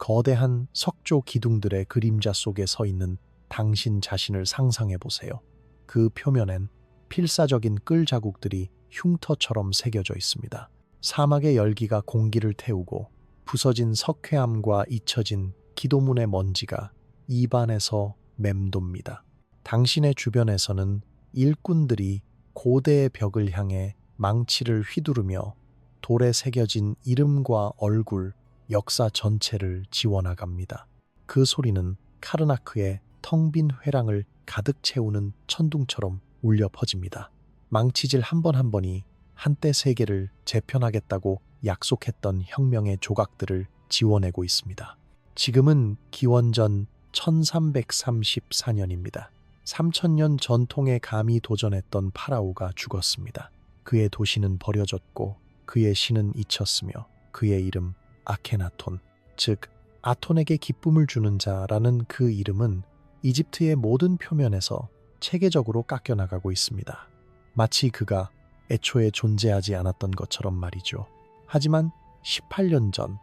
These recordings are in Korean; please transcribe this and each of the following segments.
거대한 석조 기둥들의 그림자 속에 서 있는 당신 자신을 상상해 보세요. 그 표면엔 필사적인 끌 자국들이 흉터처럼 새겨져 있습니다. 사막의 열기가 공기를 태우고 부서진 석회암과 잊혀진 기도문의 먼지가 입안에서 맴돕니다. 당신의 주변에서는 일꾼들이 고대의 벽을 향해 망치를 휘두르며 돌에 새겨진 이름과 얼굴, 역사 전체를 지워나갑니다. 그 소리는 카르나크의 텅 빈 회랑을 가득 채우는 천둥처럼 울려 퍼집니다. 망치질 한 번 한 번이 한때 세계를 재편하겠다고 약속했던 혁명의 조각들을 지워내고 있습니다. 지금은 기원전 1334년입니다. 3000년 전통에 감히 도전했던 파라오가 죽었습니다. 그의 도시는 버려졌고 그의 신은 잊혔으며 그의 이름 아케나톤, 즉 아톤에게 기쁨을 주는 자라는 그 이름은 이집트의 모든 표면에서 체계적으로 깎여나가고 있습니다. 마치 그가 애초에 존재하지 않았던 것처럼 말이죠. 하지만 18년 전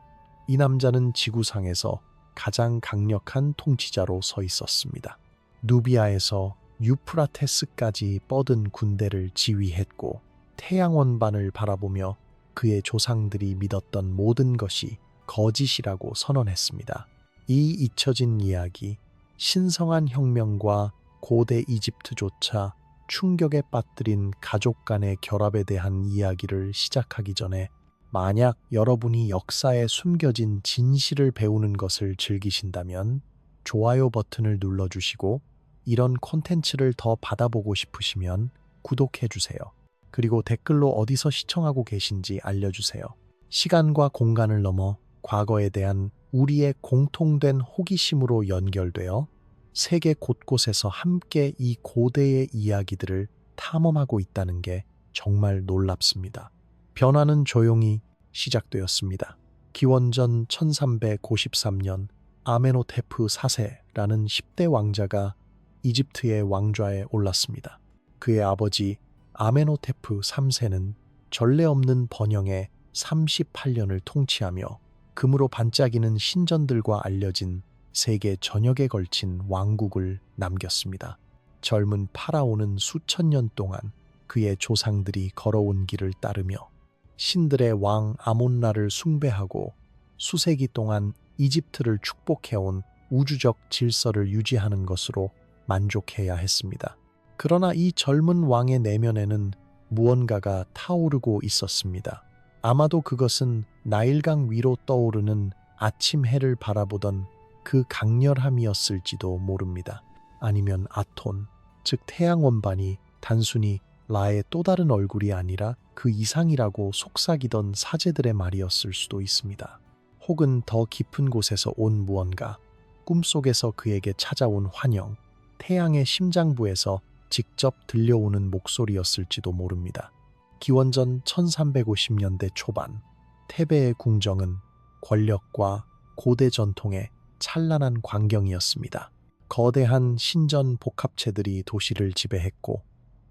이 남자는 지구상에서 가장 강력한 통치자로 서 있었습니다. 누비아에서 유프라테스까지 뻗은 군대를 지휘했고 태양원반을 바라보며 그의 조상들이 믿었던 모든 것이 거짓이라고 선언했습니다. 이 잊혀진 이야기, 신성한 혁명과 고대 이집트조차 충격에 빠뜨린 가족 간의 결합에 대한 이야기를 시작하기 전에 만약 여러분이 역사에 숨겨진 진실을 배우는 것을 즐기신다면 좋아요 버튼을 눌러주시고 이런 콘텐츠를 더 받아보고 싶으시면 구독해주세요. 그리고 댓글로 어디서 시청하고 계신지 알려주세요. 시간과 공간을 넘어 과거에 대한 우리의 공통된 호기심으로 연결되어 세계 곳곳에서 함께 이 고대의 이야기들을 탐험하고 있다는 게 정말 놀랍습니다. 변화는 조용히 시작되었습니다. 기원전 1353년 아메노테프 4세라는 10대 왕자가 이집트의 왕좌에 올랐습니다. 그의 아버지 아메노테프 3세는 전례 없는 번영에 38년을 통치하며 금으로 반짝이는 신전들과 알려진 세계 전역에 걸친 왕국을 남겼습니다. 젊은 파라오는 수천 년 동안 그의 조상들이 걸어온 길을 따르며 신들의 왕 아몬라를 숭배하고 수세기 동안 이집트를 축복해온 우주적 질서를 유지하는 것으로 만족해야 했습니다. 그러나 이 젊은 왕의 내면에는 무언가가 타오르고 있었습니다. 아마도 그것은 나일강 위로 떠오르는 아침 해를 바라보던 그 강렬함이었을지도 모릅니다. 아니면 아톤, 즉 태양원반이 단순히 라의 또 다른 얼굴이 아니라 그 이상이라고 속삭이던 사제들의 말이었을 수도 있습니다. 혹은 더 깊은 곳에서 온 무언가, 꿈속에서 그에게 찾아온 환영, 태양의 심장부에서 직접 들려오는 목소리였을지도 모릅니다. 기원전 1350년대 초반, 테베의 궁정은 권력과 고대 전통의 찬란한 광경이었습니다. 거대한 신전 복합체들이 도시를 지배했고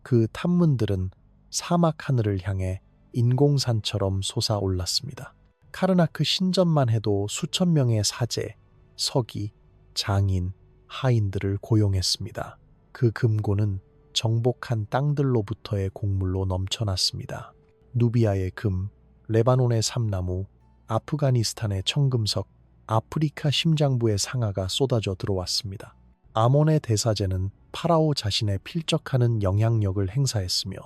그 탐문들은 사막 하늘을 향해 인공산처럼 솟아올랐습니다. 카르나크 신전만 해도 수천 명의 사제, 서기, 장인, 하인들을 고용했습니다. 그 금고는 정복한 땅들로부터의 곡물로 넘쳐났습니다. 누비아의 금, 레바논의 삼나무, 아프가니스탄의 청금석, 아프리카 심장부의 상아가 쏟아져 들어왔습니다. 아몬의 대사제는 파라오 자신의 필적하는 영향력을 행사했으며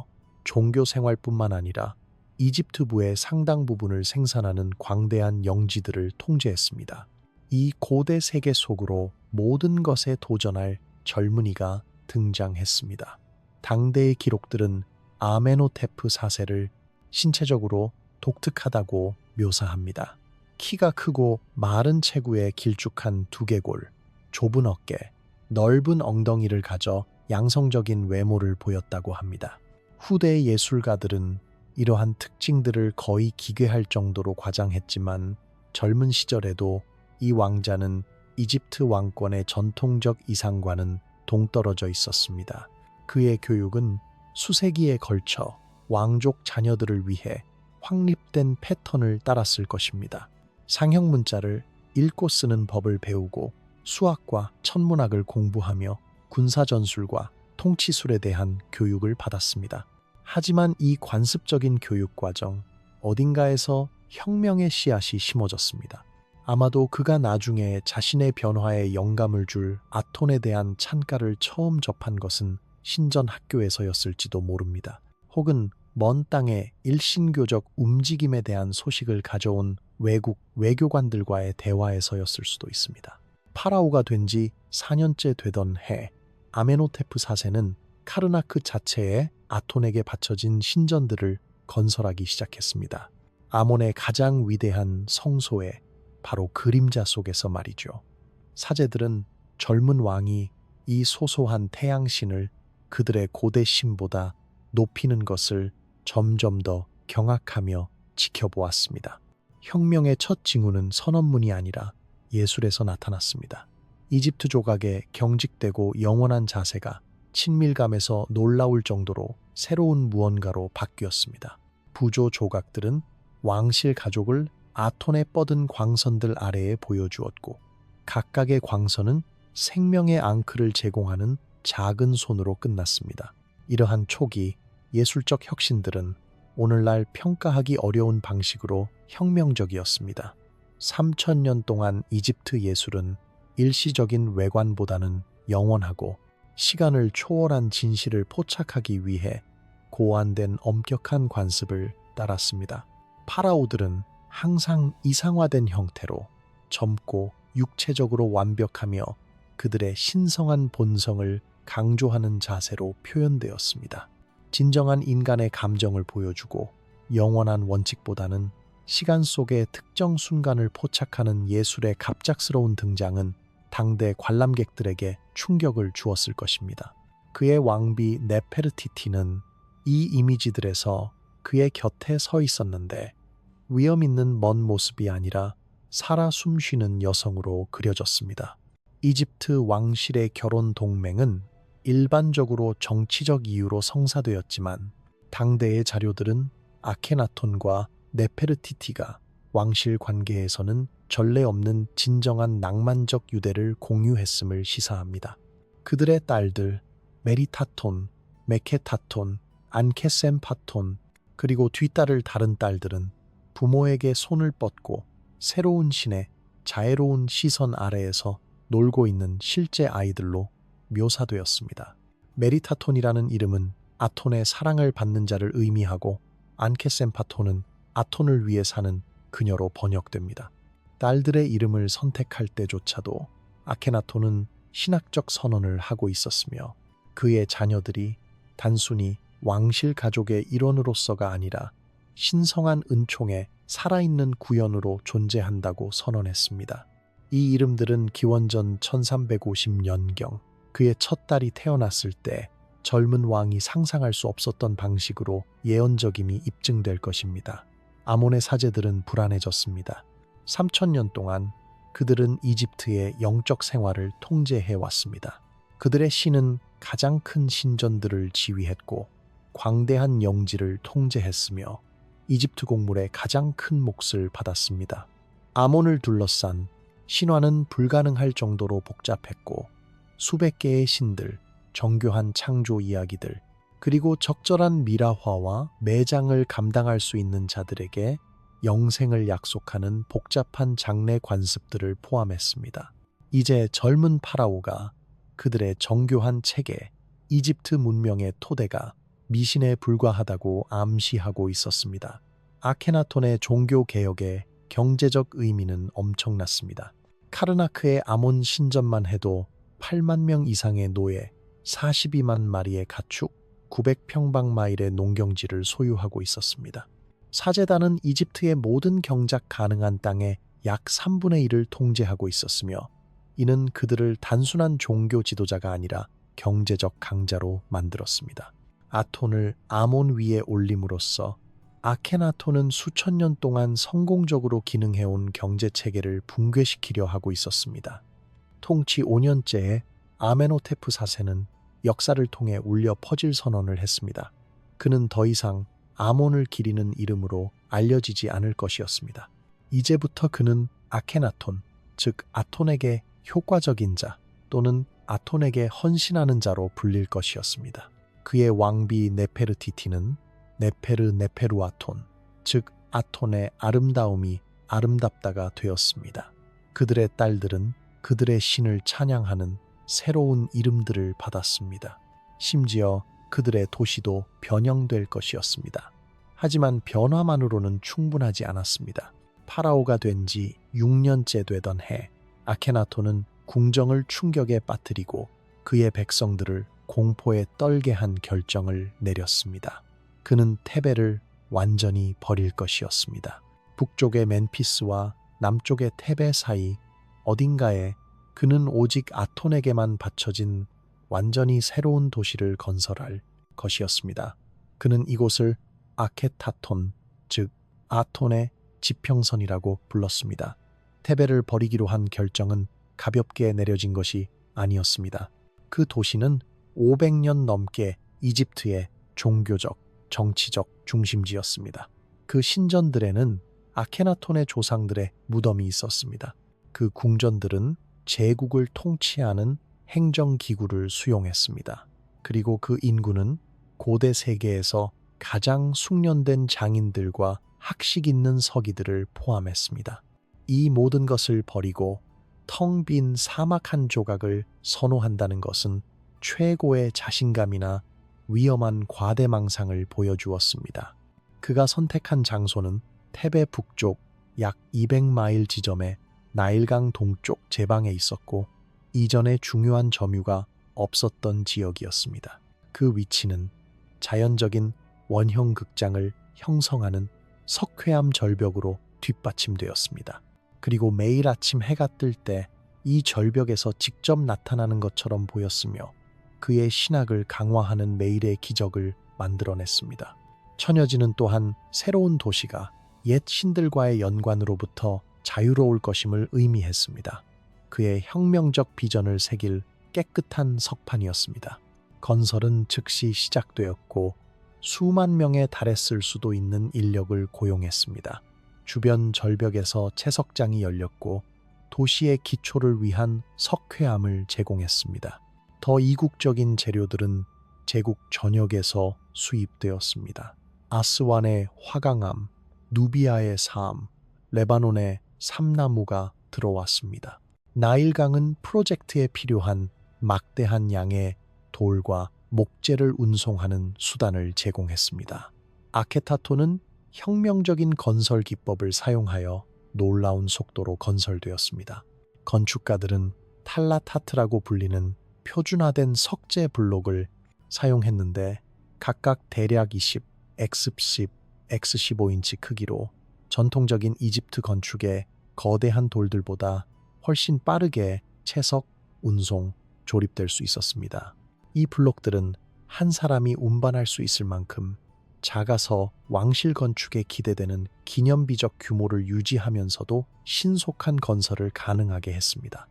종교 생활뿐만 아니라 이집트부의 상당 부분을 생산하는 광대한 영지들을 통제했습니다. 이 고대 세계 속으로 모든 것에 도전할 젊은이가 등장했습니다. 당대의 기록들은 아메노테프 4세를 신체적으로 독특하다고 묘사합니다. 키가 크고 마른 체구에 길쭉한 두개골, 좁은 어깨, 넓은 엉덩이를 가져 양성적인 외모를 보였다고 합니다. 후대 예술가들은 이러한 특징들을 거의 기괴할 정도로 과장했지만 젊은 시절에도 이 왕자는 이집트 왕권의 전통적 이상과는 동떨어져 있었습니다. 그의 교육은 수세기에 걸쳐 왕족 자녀들을 위해 확립된 패턴을 따랐을 것입니다. 상형 문자를 읽고 쓰는 법을 배우고 수학과 천문학을 공부하며 군사전술과 통치술에 대한 교육을 받았습니다. 하지만 이 관습적인 교육 과정, 어딘가에서 혁명의 씨앗이 심어졌습니다. 아마도 그가 나중에 자신의 변화에 영감을 줄 아톤에 대한 찬가를 처음 접한 것은 신전 학교에서였을지도 모릅니다. 혹은 먼 땅의 일신교적 움직임에 대한 소식을 가져온 외국 외교관들과의 대화에서였을 수도 있습니다. 파라오가 된 지 4년째 되던 해, 아메노테프 4세는 카르나크 자체에 아톤에게 바쳐진 신전들을 건설하기 시작했습니다. 아몬의 가장 위대한 성소에 바로 그림자 속에서 말이죠. 사제들은 젊은 왕이 이 소소한 태양신을 그들의 고대 신보다 높이는 것을 점점 더 경악하며 지켜보았습니다. 혁명의 첫 징후는 선언문이 아니라 예술에서 나타났습니다. 이집트 조각의 경직되고 영원한 자세가 친밀감에서 놀라울 정도로 새로운 무언가로 바뀌었습니다. 부조 조각들은 왕실 가족을 아톤의 뻗은 광선들 아래에 보여주었고, 각각의 광선은 생명의 앙크를 제공하는 작은 손으로 끝났습니다. 이러한 초기 예술적 혁신들은 오늘날 평가하기 어려운 방식으로 혁명적이었습니다. 3000년 동안 이집트 예술은 일시적인 외관보다는 영원하고 시간을 초월한 진실을 포착하기 위해 고안된 엄격한 관습을 따랐습니다. 파라오들은 항상 이상화된 형태로 젊고 육체적으로 완벽하며 그들의 신성한 본성을 강조하는 자세로 표현되었습니다. 진정한 인간의 감정을 보여주고 영원한 원칙보다는 시간 속의 특정 순간을 포착하는 예술의 갑작스러운 등장은 당대 관람객들에게 충격을 주었을 것입니다. 그의 왕비 네페르티티는 이 이미지들에서 그의 곁에 서 있었는데 위험 있는 먼 모습이 아니라 살아 숨쉬는 여성으로 그려졌습니다. 이집트 왕실의 결혼 동맹은 일반적으로 정치적 이유로 성사되었지만 당대의 자료들은 아케나톤과 네페르티티가 왕실 관계에서는 전례 없는 진정한 낭만적 유대를 공유했음을 시사합니다. 그들의 딸들 메리타톤, 메케타톤, 안케셈파톤, 그리고 뒤따를 다른 딸들은 부모에게 손을 뻗고 새로운 신의 자애로운 시선 아래에서 놀고 있는 실제 아이들로 묘사되었습니다. 메리타톤이라는 이름은 아톤의 사랑을 받는 자를 의미하고 안케셈파톤은 아톤을 위해 사는 그녀로 번역됩니다. 딸들의 이름을 선택할 때조차도 아케나톤은 신학적 선언을 하고 있었으며 그의 자녀들이 단순히 왕실 가족의 일원으로서가 아니라 신성한 은총의 살아있는 구현으로 존재한다고 선언했습니다. 이 이름들은 기원전 1350년경 그의 첫 딸이 태어났을 때 젊은 왕이 상상할 수 없었던 방식으로 예언적임이 입증될 것입니다. 아몬의 사제들은 불안해졌습니다. 3000년 동안 그들은 이집트의 영적 생활을 통제해왔습니다. 그들의 신은 가장 큰 신전들을 지휘했고 광대한 영지를 통제했으며 이집트 곡물의 가장 큰 몫을 받았습니다. 아몬을 둘러싼 신화는 불가능할 정도로 복잡했고 수백 개의 신들, 정교한 창조 이야기들, 그리고 적절한 미라화와 매장을 감당할 수 있는 자들에게 영생을 약속하는 복잡한 장례 관습들을 포함했습니다. 이제 젊은 파라오가 그들의 정교한 체계, 이집트 문명의 토대가 미신에 불과하다고 암시하고 있었습니다. 아케나톤의 종교개혁의 경제적 의미는 엄청났습니다. 카르나크의 아몬 신전만 해도 8만 명 이상의 노예, 42만 마리의 가축, 900평방마일의 농경지를 소유하고 있었습니다. 사제단은 이집트의 모든 경작 가능한 땅의 약 3분의 1을 통제하고 있었으며 이는 그들을 단순한 종교 지도자가 아니라 경제적 강자로 만들었습니다. 아톤을 아몬 위에 올림으로써 아케나톤은 수천 년 동안 성공적으로 기능해온 경제체계를 붕괴시키려 하고 있었습니다. 통치 5년째에 아메노테프 4세는 역사를 통해 울려 퍼질 선언을 했습니다. 그는 더 이상 아몬을 기리는 이름으로 알려지지 않을 것이었습니다. 이제부터 그는 아케나톤, 즉 아톤에게 효과적인 자 또는 아톤에게 헌신하는 자로 불릴 것이었습니다. 그의 왕비 네페르티티는 네페르 아톤, 즉 아톤의 아름다움이 아름답다가 되었습니다. 그들의 딸들은 그들의 신을 찬양하는 새로운 이름들을 받았습니다. 심지어 그들의 도시도 변형될 것이었습니다. 하지만 변화만으로는 충분하지 않았습니다. 파라오가 된 지 6년째 되던 해, 아케나톤은 궁정을 충격에 빠뜨리고 그의 백성들을 공포에 떨게 한 결정을 내렸습니다. 그는 테베를 완전히 버릴 것이었습니다. 북쪽의 멤피스와 남쪽의 테베 사이 어딘가에 그는 오직 아톤에게만 바쳐진 완전히 새로운 도시를 건설할 것이었습니다. 그는 이곳을 아케타톤, 즉 아톤의 지평선이라고 불렀습니다. 테베를 버리기로 한 결정은 가볍게 내려진 것이 아니었습니다. 그 도시는 500년 넘게 이집트의 종교적, 정치적 중심지였습니다. 그 신전들에는 아케나톤의 조상들의 무덤이 있었습니다. 그 궁전들은 제국을 통치하는 행정기구를 수용했습니다. 그리고 그 인구는 고대 세계에서 가장 숙련된 장인들과 학식 있는 서기들을 포함했습니다. 이 모든 것을 버리고 텅 빈 사막 한 조각을 선호한다는 것은 최고의 자신감이나 위험한 과대망상을 보여주었습니다. 그가 선택한 장소는 테베 북쪽 약 200마일 지점의 나일강 동쪽 제방에 있었고 이전에 중요한 점유가 없었던 지역이었습니다. 그 위치는 자연적인 원형 극장을 형성하는 석회암 절벽으로 뒷받침되었습니다. 그리고 매일 아침 해가 뜰 때 이 절벽에서 직접 나타나는 것처럼 보였으며 그의 신학을 강화하는 매일의 기적을 만들어냈습니다. 처녀지는 또한 새로운 도시가 옛 신들과의 연관으로부터 자유로울 것임을 의미했습니다. 그의 혁명적 비전을 새길 깨끗한 석판이었습니다. 건설은 즉시 시작되었고 수만 명에 달했을 수도 있는 인력을 고용했습니다. 주변 절벽에서 채석장이 열렸고 도시의 기초를 위한 석회암을 제공했습니다. 더 이국적인 재료들은 제국 전역에서 수입되었습니다. 아스완의 화강암, 누비아의 사암, 레바논의 삼나무가 들어왔습니다. 나일강은 프로젝트에 필요한 막대한 양의 돌과 목재를 운송하는 수단을 제공했습니다. 아케타톤은 혁명적인 건설 기법을 사용하여 놀라운 속도로 건설되었습니다. 건축가들은 탈라타트라고 불리는 표준화된 석재 블록을 사용했는데 각각 대략 20, X10, X15인치 크기로 전통적인 이집트 건축의 거대한 돌들보다 훨씬 빠르게 채석, 운송, 조립될 수 있었습니다. 이 블록들은 한 사람이 운반할 수 있을 만큼 작아서 왕실 건축에 기대되는 기념비적 규모를 유지하면서도 신속한 건설을 가능하게 했습니다.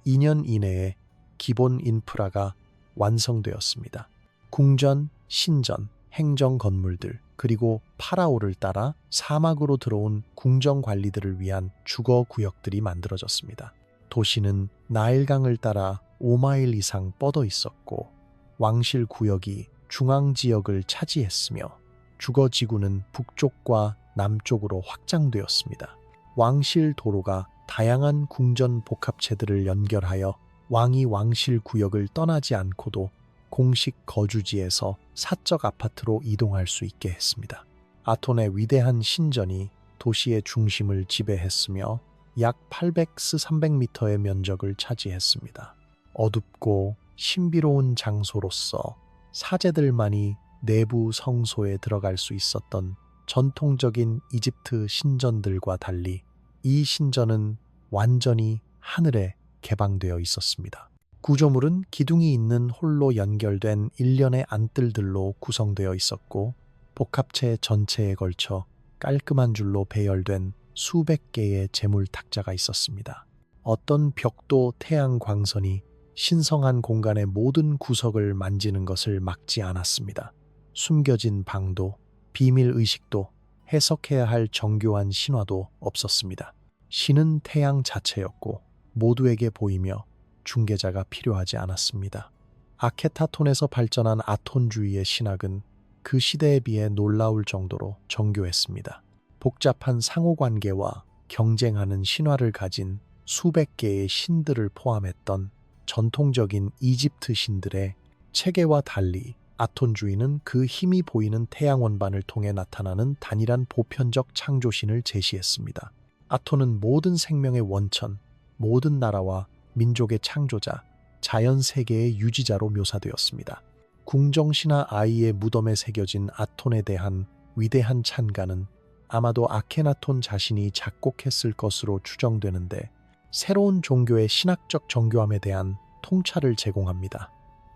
2년 이내에 기본 인프라가 완성되었습니다. 궁전, 신전, 행정 건물들, 그리고 파라오를 따라 사막으로 들어온 궁정 관리들을 위한 주거 구역들이 만들어졌습니다. 도시는 나일강을 따라 5마일 이상 뻗어 있었고 왕실 구역이 중앙 지역을 차지했으며 주거 지구는 북쪽과 남쪽으로 확장되었습니다. 왕실 도로가 다양한 궁전 복합체들을 연결하여 왕이 왕실 구역을 떠나지 않고도 공식 거주지에서 사적 아파트로 이동할 수 있게 했습니다. 아톤의 위대한 신전이 도시의 중심을 지배했으며 약 800스 300m의 면적을 차지했습니다. 어둡고 신비로운 장소로서 사제들만이 내부 성소에 들어갈 수 있었던 전통적인 이집트 신전들과 달리 이 신전은 완전히 하늘에 개방되어 있었습니다. 구조물은 기둥이 있는 홀로 연결된 일련의 안뜰들로 구성되어 있었고 복합체 전체에 걸쳐 깔끔한 줄로 배열된 수백 개의 제물 탁자가 있었습니다. 어떤 벽도 태양 광선이 신성한 공간의 모든 구석을 만지는 것을 막지 않았습니다. 숨겨진 방도, 비밀의식도, 해석해야 할 정교한 신화도 없었습니다. 신은 태양 자체였고 모두에게 보이며 중개자가 필요하지 않았습니다. 아케타톤에서 발전한 아톤주의의 신학은 그 시대에 비해 놀라울 정도로 정교했습니다. 복잡한 상호관계와 경쟁하는 신화를 가진 수백 개의 신들을 포함했던 전통적인 이집트 신들의 체계와 달리 아톤주의는 그 힘이 보이는 태양 원반을 통해 나타나는 단일한 보편적 창조신을 제시했습니다. 아톤은 모든 생명의 원천, 모든 나라와 민족의 창조자, 자연 세계의 유지자로 묘사되었습니다. 궁정신화 아이의 무덤에 새겨진 아톤에 대한 위대한 찬가는 아마도 아케나톤 자신이 작곡했을 것으로 추정되는데, 새로운 종교의 신학적 정교함에 대한 통찰을 제공합니다.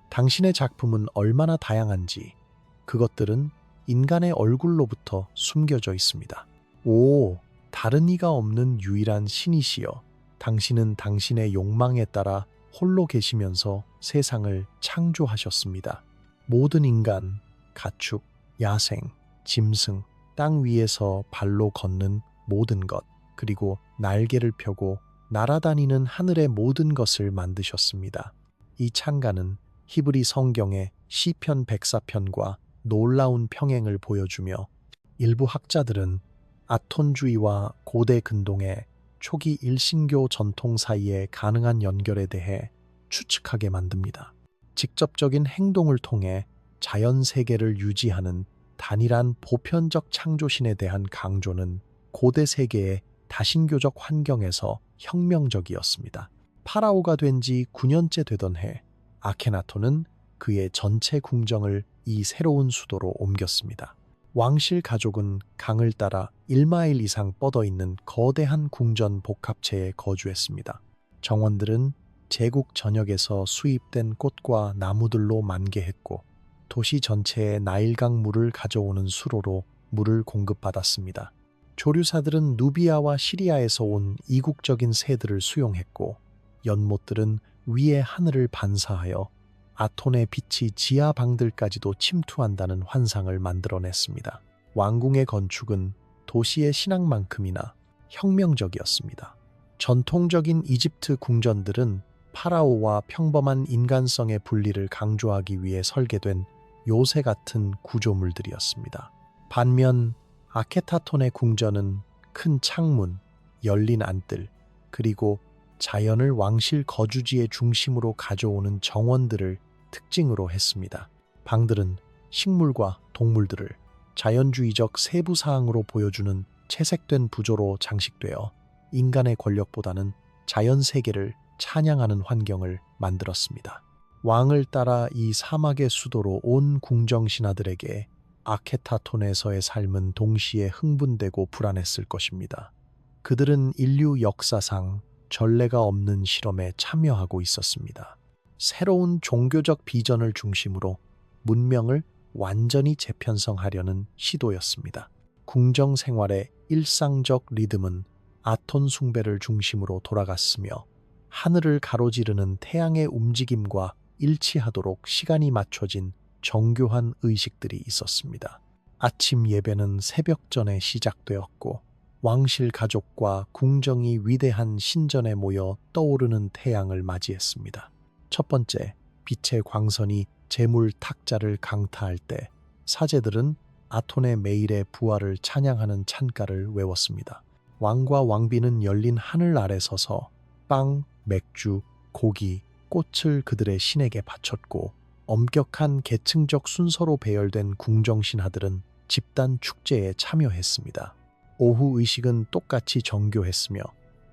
당신의 작품은 얼마나 다양한지 그것들은 인간의 얼굴로부터 숨겨져 있습니다. 오, 다른 이가 없는 유일한 신이시여, 당신은 당신의 욕망에 따라 홀로 계시면서 세상을 창조하셨습니다. 모든 인간, 가축, 야생, 짐승, 땅 위에서 발로 걷는 모든 것, 그리고 날개를 펴고 날아다니는 하늘의 모든 것을 만드셨습니다. 이 찬가는 히브리 성경의 시편 104편과 놀라운 평행을 보여주며, 일부 학자들은 아톤주의와 고대 근동의 초기 일신교 전통 사이의 가능한 연결에 대해 추측하게 만듭니다. 직접적인 행동을 통해 자연 세계를 유지하는 단일한 보편적 창조신에 대한 강조는 고대 세계의 다신교적 환경에서 혁명적이었습니다. 파라오가 된 지 9년째 되던 해, 아케나톤은 그의 전체 궁정을 이 새로운 수도로 옮겼습니다. 왕실 가족은 강을 따라 1마일 이상 뻗어 있는 거대한 궁전 복합체에 거주했습니다. 정원들은 제국 전역에서 수입된 꽃과 나무들로 만개했고, 도시 전체에 나일강 물을 가져오는 수로로 물을 공급받았습니다. 조류사들은 누비아와 시리아에서 온 이국적인 새들을 수용했고, 연못들은 위의 하늘을 반사하여 아톤의 빛이 지하 방들까지도 침투한다는 환상을 만들어냈습니다. 왕궁의 건축은 도시의 신앙만큼이나 혁명적이었습니다. 전통적인 이집트 궁전들은 파라오와 평범한 인간성의 분리를 강조하기 위해 설계된 요새 같은 구조물들이었습니다. 반면 아케타톤의 궁전은 큰 창문, 열린 안뜰, 그리고 자연을 왕실 거주지의 중심으로 가져오는 정원들을 특징으로 했습니다. 방들은 식물과 동물들을 자연주의적 세부 사항으로 보여주는 채색된 부조로 장식되어 인간의 권력보다는 자연 세계를 찬양하는 환경을 만들었습니다. 왕을 따라 이 사막의 수도로 온 궁정 신하들에게 아케타톤에서의 삶은 동시에 흥분되고 불안했을 것입니다. 그들은 인류 역사상 전례가 없는 실험에 참여하고 있었습니다. 새로운 종교적 비전을 중심으로 문명을 완전히 재편성하려는 시도였습니다. 궁정 생활의 일상적 리듬은 아톤 숭배를 중심으로 돌아갔으며, 하늘을 가로지르는 태양의 움직임과 일치하도록 시간이 맞춰진 정교한 의식들이 있었습니다. 아침 예배는 새벽 전에 시작되었고, 왕실 가족과 궁정이 위대한 신전에 모여 떠오르는 태양을 맞이했습니다. 첫 번째, 빛의 광선이 제물 탁자를 강타할 때 사제들은 아톤의 매일의 부활을 찬양하는 찬가를 외웠습니다. 왕과 왕비는 열린 하늘 아래 서서 빵, 맥주, 고기, 꽃을 그들의 신에게 바쳤고, 엄격한 계층적 순서로 배열된 궁정 신하들은 집단 축제에 참여했습니다. 오후 의식은 똑같이 정교했으며,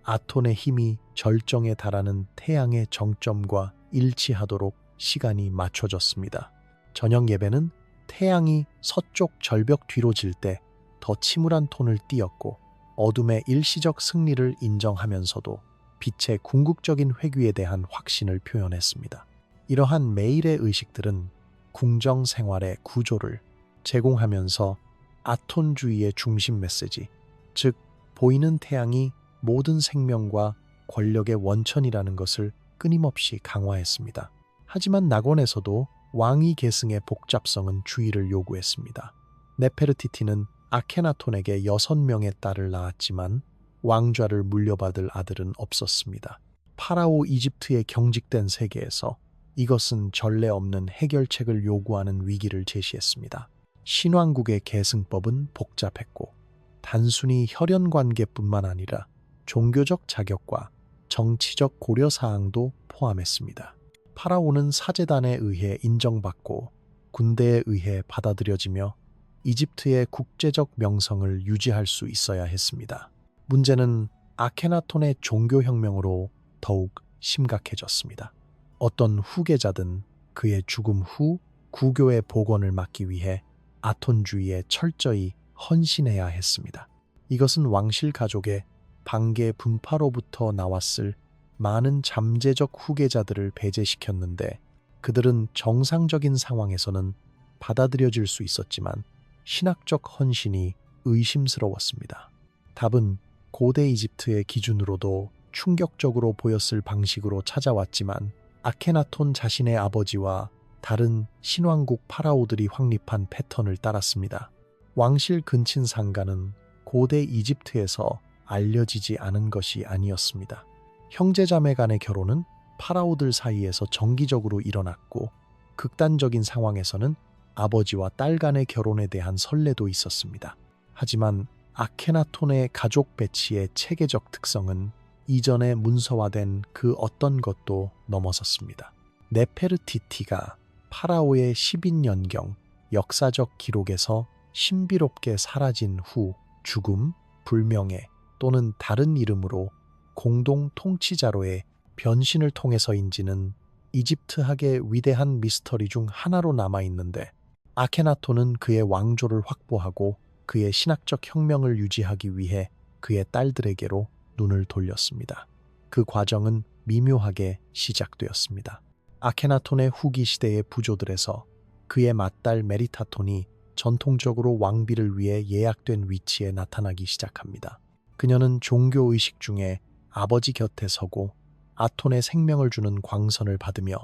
아톤의 힘이 절정에 달하는 태양의 정점과 일치하도록 시간이 맞춰졌습니다. 저녁 예배는 태양이 서쪽 절벽 뒤로 질 때 더 침울한 톤을 띄었고, 어둠의 일시적 승리를 인정하면서도 빛의 궁극적인 회귀에 대한 확신을 표현했습니다. 이러한 매일의 의식들은 궁정 생활의 구조를 제공하면서 아톤주의의 중심 메시지, 즉 보이는 태양이 모든 생명과 권력의 원천이라는 것을 끊임없이 강화했습니다. 하지만 낙원에서도 왕위 계승의 복잡성은 주의를 요구했습니다. 네페르티티는 아케나톤에게 6명의 딸을 낳았지만 왕좌를 물려받을 아들은 없었습니다. 파라오 이집트의 경직된 세계에서 이것은 전례 없는 해결책을 요구하는 위기를 제시했습니다. 신왕국의 계승법은 복잡했고 단순히 혈연 관계뿐만 아니라 종교적 자격과 정치적 고려 사항도 포함했습니다. 파라오는 사제단에 의해 인정받고 군대에 의해 받아들여지며 이집트의 국제적 명성을 유지할 수 있어야 했습니다. 문제는 아케나톤의 종교혁명으로 더욱 심각해졌습니다. 어떤 후계자든 그의 죽음 후 구교의 복원을 막기 위해 아톤주의에 철저히 헌신해야 했습니다. 이것은 왕실 가족의 반개 분파로부터 나왔을 많은 잠재적 후계자들을 배제시켰는데 그들은 정상적인 상황에서는 받아들여질 수 있었지만 신학적 헌신이 의심스러웠습니다. 답은 고대 이집트의 기준으로도 충격적으로 보였을 방식으로 찾아왔지만 아케나톤 자신의 아버지와 다른 신왕국 파라오들이 확립한 패턴을 따랐습니다. 왕실 근친 상가는 고대 이집트에서 알려지지 않은 것이 아니었습니다. 형제자매 간의 결혼은 파라오들 사이에서 정기적으로 일어났고 극단적인 상황에서는 아버지와 딸 간의 결혼에 대한 선례도 있었습니다. 하지만 아케나톤의 가족 배치의 체계적 특성은 이전에 문서화된 그 어떤 것도 넘어섰습니다. 네페르티티가 파라오의 10인연경 역사적 기록에서 신비롭게 사라진 후 죽음, 불명예 또는 다른 이름으로 공동 통치자로의 변신을 통해서인지는 이집트학의 위대한 미스터리 중 하나로 남아있는데 아케나톤은 그의 왕조를 확보하고 그의 신학적 혁명을 유지하기 위해 그의 딸들에게로 눈을 돌렸습니다. 그 과정은 미묘하게 시작되었습니다. 아케나톤의 후기 시대의 부조들에서 그의 맏딸 메리타톤이 전통적으로 왕비를 위해 예약된 위치에 나타나기 시작합니다. 그녀는 종교의식 중에 아버지 곁에 서고 아톤의 생명을 주는 광선을 받으며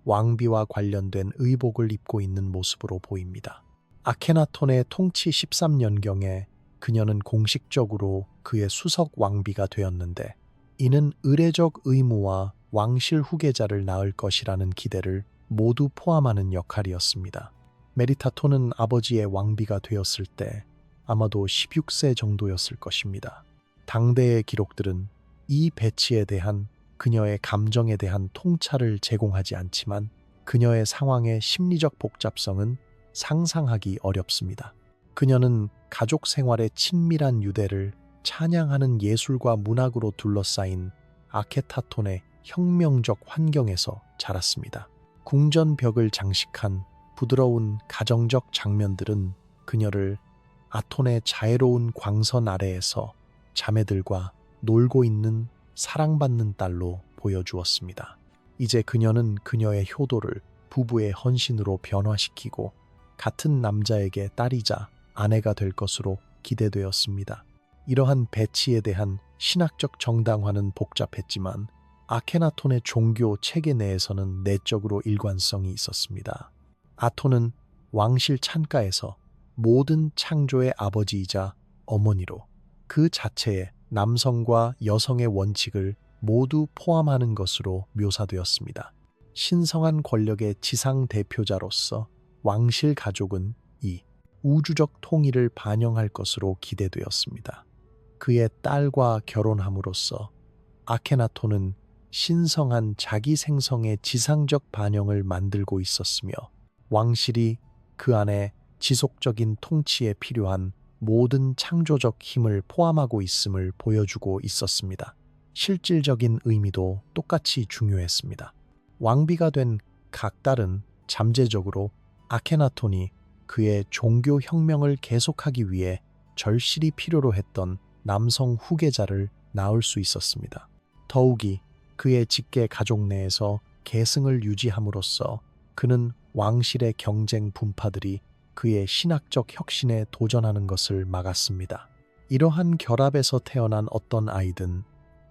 왕비와 관련된 의복을 입고 있는 모습으로 보입니다. 아케나톤의 통치 13년경에 그녀는 공식적으로 그의 수석 왕비가 되었는데 이는 의례적 의무와 왕실 후계자를 낳을 것이라는 기대를 모두 포함하는 역할이었습니다. 메리타톤은 아버지의 왕비가 되었을 때 아마도 16세 정도였을 것입니다. 당대의 기록들은 이 배치에 대한 그녀의 감정에 대한 통찰을 제공하지 않지만 그녀의 상황의 심리적 복잡성은 상상하기 어렵습니다. 그녀는 가족 생활의 친밀한 유대를 찬양하는 예술과 문학으로 둘러싸인 아케타톤의 혁명적 환경에서 자랐습니다. 궁전벽을 장식한 부드러운 가정적 장면들은 그녀를 아톤의 자애로운 광선 아래에서 자매들과 놀고 있는 사랑받는 딸로 보여주었습니다. 이제 그녀는 그녀의 효도를 부부의 헌신으로 변화시키고 같은 남자에게 딸이자 아내가 될 것으로 기대되었습니다. 이러한 배치에 대한 신학적 정당화는 복잡했지만 아케나톤의 종교 체계 내에서는 내적으로 일관성이 있었습니다. 아톤은 왕실 찬가에서 모든 창조의 아버지이자 어머니로 그 자체에 남성과 여성의 원칙을 모두 포함하는 것으로 묘사되었습니다. 신성한 권력의 지상 대표자로서 왕실 가족은 이 우주적 통일을 반영할 것으로 기대되었습니다. 그의 딸과 결혼함으로써 아케나톤은 신성한 자기 생성의 지상적 반영을 만들고 있었으며 왕실이 그 안에 지속적인 통치에 필요한 모든 창조적 힘을 포함하고 있음을 보여주고 있었습니다. 실질적인 의미도 똑같이 중요했습니다. 왕비가 된 각 딸은 잠재적으로 아케나톤이 그의 종교 혁명을 계속하기 위해 절실히 필요로 했던 남성 후계자를 낳을 수 있었습니다. 더욱이 그의 직계 가족 내에서 계승을 유지함으로써 그는 왕실의 경쟁 분파들이 그의 신학적 혁신에 도전하는 것을 막았습니다. 이러한 결합에서 태어난 어떤 아이든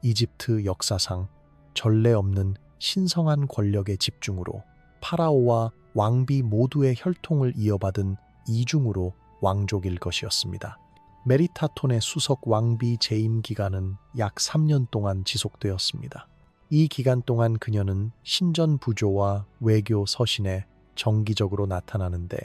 이집트 역사상 전례 없는 신성한 권력의 집중으로 파라오와 왕비 모두의 혈통을 이어받은 이중으로 왕족일 것이었습니다. 메리타톤의 수석 왕비 재임 기간은 약 3년 동안 지속되었습니다. 이 기간 동안 그녀는 신전 부조와 외교 서신에 정기적으로 나타나는데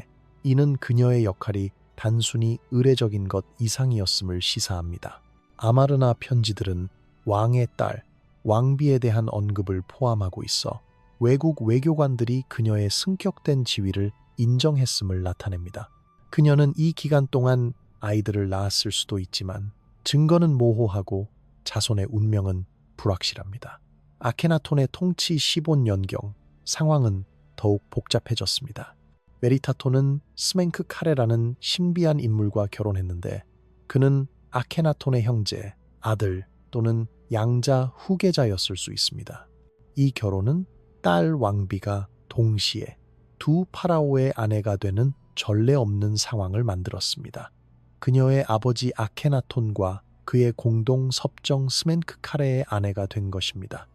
이는 그녀의 역할이 단순히 의례적인 것 이상이었음을 시사합니다. 아마르나 편지들은 왕의 딸, 왕비에 대한 언급을 포함하고 있어 외국 외교관들이 그녀의 승격된 지위를 인정했음을 나타냅니다. 그녀는 이 기간 동안 아이들을 낳았을 수도 있지만 증거는 모호하고 자손의 운명은 불확실합니다. 아케나톤의 통치 15년경 상황은 더욱 복잡해졌습니다. 메리타톤은 스멘크 카레라는 신비한 인물과 결혼했는데 그는 아케나톤의 형제, 아들 또는 양자 후계자였을 수 있습니다. 이 결혼은 딸 왕비가 동시에 두 파라오의 아내가 되는 전례 없는 상황을 만들었습니다. 그녀의 아버지 아케나톤과 그의 공동 섭정 스멘크 카레의 아내가 된 것입니다.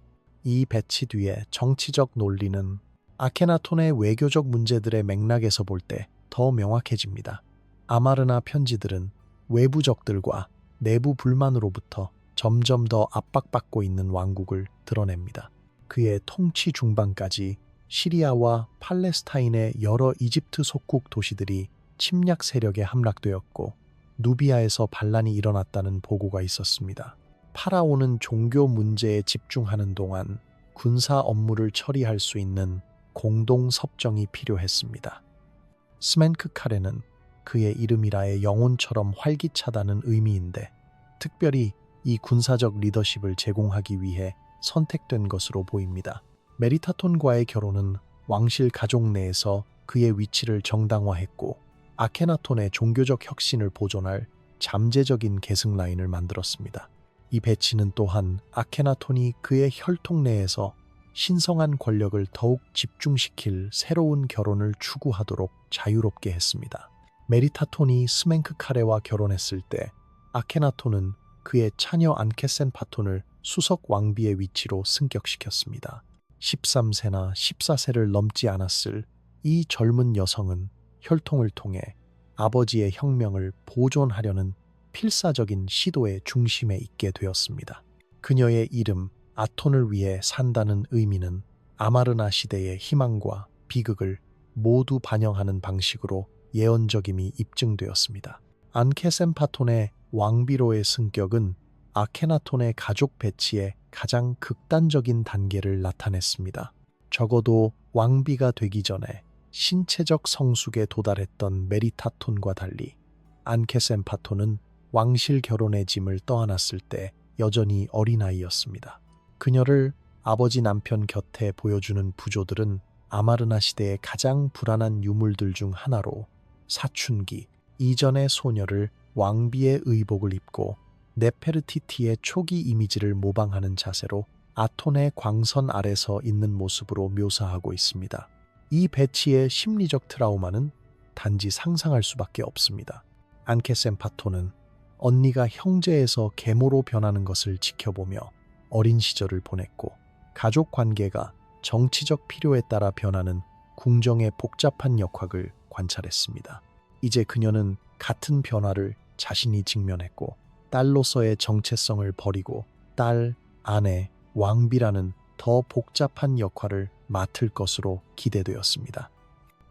이 배치 뒤에 정치적 논리는 아케나톤의 외교적 문제들의 맥락에서 볼 때 더 명확해집니다. 아마르나 편지들은 외부 적들과 내부 불만으로부터 점점 더 압박받고 있는 왕국을 드러냅니다. 그의 통치 중반까지 시리아와 팔레스타인의 여러 이집트 속국 도시들이 침략 세력에 함락되었고 누비아에서 반란이 일어났다는 보고가 있었습니다. 파라오는 종교 문제에 집중하는 동안 군사 업무를 처리할 수 있는 공동 섭정이 필요했습니다. 스멘크 카레는 그의 이름이라의 영혼처럼 활기차다는 의미인데 특별히 이 군사적 리더십을 제공하기 위해 선택된 것으로 보입니다. 메리타톤과의 결혼은 왕실 가족 내에서 그의 위치를 정당화했고 아케나톤의 종교적 혁신을 보존할 잠재적인 계승 라인을 만들었습니다. 이 배치는 또한 아케나톤이 그의 혈통 내에서 신성한 권력을 더욱 집중시킬 새로운 결혼을 추구하도록 자유롭게 했습니다. 메리타톤이 스멘크 카레와 결혼했을 때 아케나톤은 그의 차녀 안케센파톤을 수석 왕비의 위치로 승격시켰습니다. 13세나 14세를 넘지 않았을 이 젊은 여성은 혈통을 통해 아버지의 혁명을 보존하려는 필사적인 시도의 중심에 있게 되었습니다. 그녀의 이름 아톤을 위해 산다는 의미는 아마르나 시대의 희망과 비극을 모두 반영하는 방식으로 예언적임이 입증되었습니다. 안케센파톤의 왕비로의 승격은 아케나톤의 가족 배치의 가장 극단적인 단계를 나타냈습니다. 적어도 왕비가 되기 전에 신체적 성숙에 도달했던 메리타톤과 달리 안케센파톤은 왕실 결혼의 짐을 떠안았을 때 여전히 어린아이였습니다. 그녀를 아버지 남편 곁에 보여주는 부조들은 아마르나 시대의 가장 불안한 유물들 중 하나로 사춘기 이전의 소녀를 왕비의 의복을 입고 네페르티티의 초기 이미지를 모방하는 자세로 아톤의 광선 아래서 있는 모습으로 묘사하고 있습니다. 이 배치의 심리적 트라우마는 단지 상상할 수밖에 없습니다. 안케센파톤은 언니가 형제에서 계모로 변하는 것을 지켜보며 어린 시절을 보냈고 가족 관계가 정치적 필요에 따라 변하는 궁정의 복잡한 역학을 관찰했습니다. 이제 그녀는 같은 변화를 자신이 직면했고 딸로서의 정체성을 버리고 딸, 아내, 왕비라는 더 복잡한 역할을 맡을 것으로 기대되었습니다.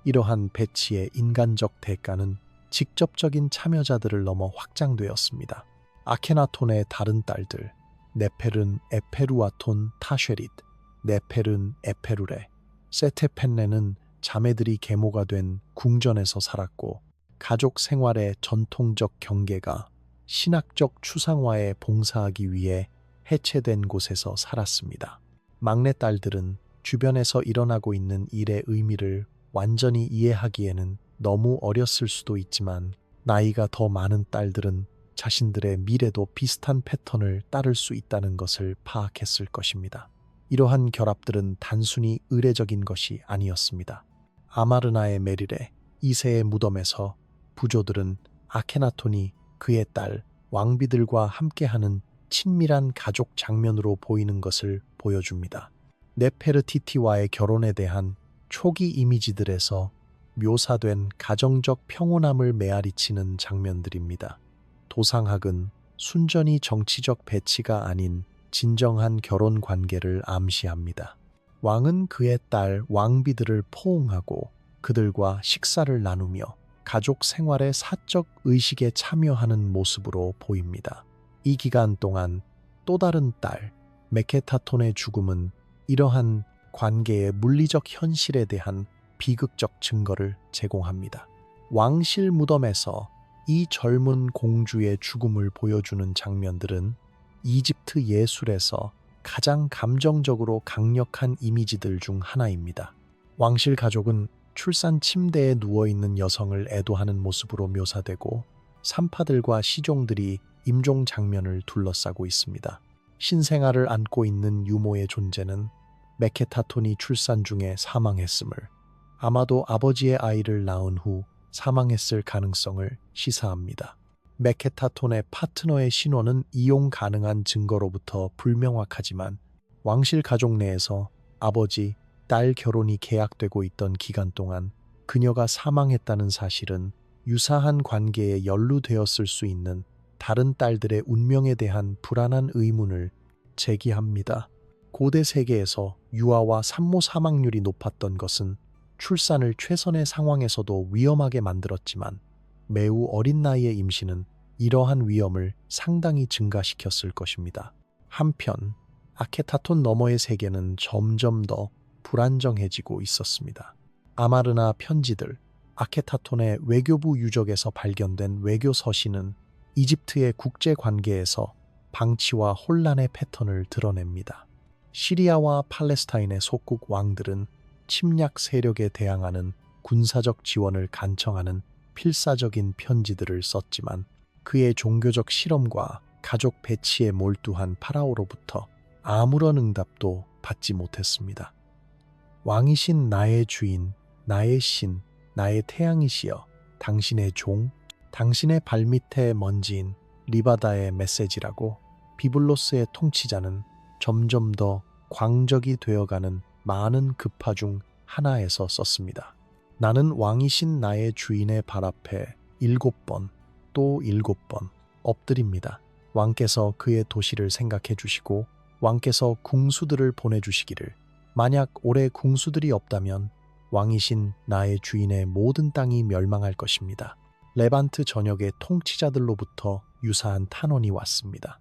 이러한 배치의 인간적 대가는 직접적인 참여자들을 넘어 확장되었습니다. 아케나톤의 다른 딸들, 네페른 에페루아톤 타쉐릿, 네페른 에페루레, 세테펜네는 자매들이 계모가 된 궁전에서 살았고 가족 생활의 전통적 경계가 신학적 추상화에 봉사하기 위해 해체된 곳에서 살았습니다. 막내딸들은 주변에서 일어나고 있는 일의 의미를 완전히 이해하기에는 너무 어렸을 수도 있지만 나이가 더 많은 딸들은 자신들의 미래도 비슷한 패턴을 따를 수 있다는 것을 파악했을 것입니다. 이러한 결합들은 단순히 의례적인 것이 아니었습니다. 아마르나의 메릴의 2세의 무덤에서 부조들은 아케나톤이 그의 딸 왕비들과 함께하는 친밀한 가족 장면으로 보이는 것을 보여줍니다. 네페르티티와의 결혼에 대한 초기 이미지들에서 묘사된 가정적 평온함을 메아리치는 장면들입니다. 도상학은 순전히 정치적 배치가 아닌 진정한 결혼 관계를 암시합니다. 왕은 그의 딸 왕비들을 포옹하고 그들과 식사를 나누며 가족 생활의 사적 의식에 참여하는 모습으로 보입니다. 이 기간 동안 또 다른 딸 메케타톤의 죽음은 이러한 관계의 물리적 현실에 대한 비극적 증거를 제공합니다. 왕실 무덤에서 이 젊은 공주의 죽음을 보여주는 장면들은 이집트 예술에서 가장 감정적으로 강력한 이미지들 중 하나입니다. 왕실 가족은 출산 침대에 누워있는 여성을 애도하는 모습으로 묘사되고 산파들과 시종들이 임종 장면을 둘러싸고 있습니다. 신생아를 안고 있는 유모의 존재는 메케타톤이 출산 중에 사망했음을, 아마도 아버지의 아이를 낳은 후 사망했을 가능성을 시사합니다. 메케타톤의 파트너의 신원은 이용 가능한 증거로부터 불명확하지만 왕실 가족 내에서 아버지, 딸 결혼이 계약되고 있던 기간 동안 그녀가 사망했다는 사실은 유사한 관계에 연루되었을 수 있는 다른 딸들의 운명에 대한 불안한 의문을 제기합니다. 고대 세계에서 유아와 산모 사망률이 높았던 것은 출산을 최선의 상황에서도 위험하게 만들었지만 매우 어린 나이의 임신은 이러한 위험을 상당히 증가시켰을 것입니다. 한편 아케타톤 너머의 세계는 점점 더 불안정해지고 있었습니다. 아마르나 편지들, 아케타톤의 외교부 유적에서 발견된 외교 서신은 이집트의 국제 관계에서 방치와 혼란의 패턴을 드러냅니다. 시리아와 팔레스타인의 속국 왕들은 침략 세력에 대항하는 군사적 지원을 간청하는 필사적인 편지들을 썼지만 그의 종교적 실험과 가족 배치에 몰두한 파라오로부터 아무런 응답도 받지 못했습니다. 왕이신 나의 주인, 나의 신, 나의 태양이시여, 당신의 종, 당신의 발밑에 먼지인 리바다의 메시지라고 비블로스의 통치자는 점점 더 광적이 되어가는 많은 급파 중 하나에서 썼습니다. 나는 왕이신 나의 주인의 발 앞에 7번, 또 7번 엎드립니다. 왕께서 그의 도시를 생각해 주시고 왕께서 궁수들을 보내주시기를, 만약 올해 궁수들이 없다면 왕이신 나의 주인의 모든 땅이 멸망할 것입니다. 레반트 전역의 통치자들로부터 유사한 탄원이 왔습니다.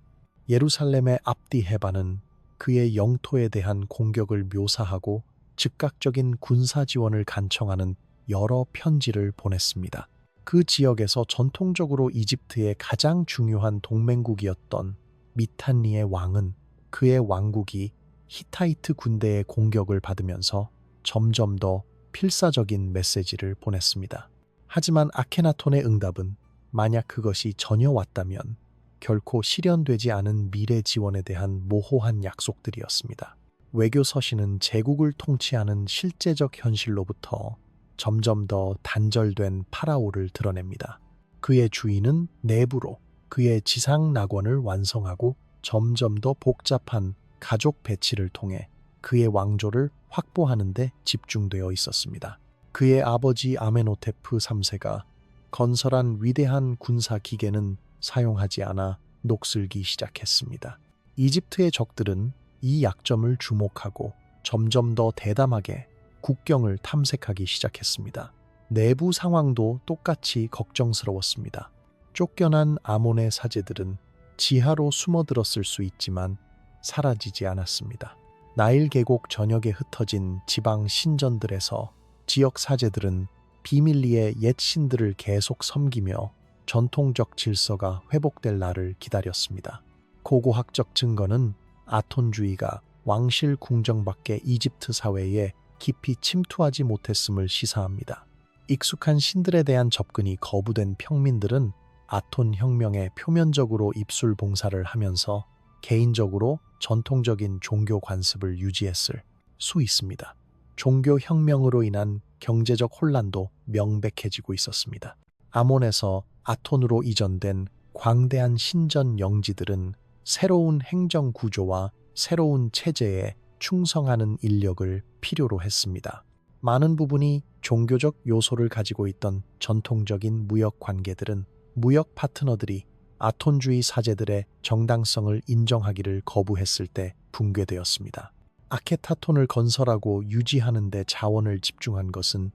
예루살렘의 압디 헤바는 그의 영토에 대한 공격을 묘사하고 즉각적인 군사 지원을 간청하는 여러 편지를 보냈습니다. 그 지역에서 전통적으로 이집트의 가장 중요한 동맹국이었던 미탄니의 왕은 그의 왕국이 히타이트 군대의 공격을 받으면서 점점 더 필사적인 메시지를 보냈습니다. 하지만 아케나톤의 응답은 만약 그것이 전혀 왔다면 결코 실현되지 않은 미래 지원에 대한 모호한 약속들이었습니다. 외교 서신은 제국을 통치하는 실제적 현실로부터 점점 더 단절된 파라오를 드러냅니다. 그의 주인은 내부로 그의 지상 낙원을 완성하고 점점 더 복잡한 가족 배치를 통해 그의 왕조를 확보하는 데 집중되어 있었습니다. 그의 아버지 아메노테프 3세가 건설한 위대한 군사 기계는 사용하지 않아 녹슬기 시작했습니다. 이집트의 적들은 이 약점을 주목하고 점점 더 대담하게 국경을 탐색하기 시작했습니다. 내부 상황도 똑같이 걱정스러웠습니다. 쫓겨난 아몬의 사제들은 지하로 숨어들었을 수 있지만 사라지지 않았습니다. 나일 계곡 전역에 흩어진 지방 신전들에서 지역 사제들은 비밀리에 옛 신들을 계속 섬기며 전통적 질서가 회복될 날을 기다렸습니다. 고고학적 증거는 아톤주의가 왕실 궁정 밖의 이집트 사회에 깊이 침투하지 못했음을 시사합니다. 익숙한 신들에 대한 접근이 거부된 평민들은 아톤 혁명에 표면적으로 입술 봉사를 하면서 개인적으로 전통적인 종교 관습을 유지했을 수 있습니다. 종교 혁명으로 인한 경제적 혼란도 명백해지고 있었습니다. 아몬에서 아톤으로 이전된 광대한 신전 영지들은 새로운 행정 구조와 새로운 체제에 충성하는 인력을 필요로 했습니다. 많은 부분이 종교적 요소를 가지고 있던 전통적인 무역 관계들은 무역 파트너들이 아톤주의 사제들의 정당성을 인정하기를 거부했을 때 붕괴되었습니다. 아케타톤을 건설하고 유지하는 데 자원을 집중한 것은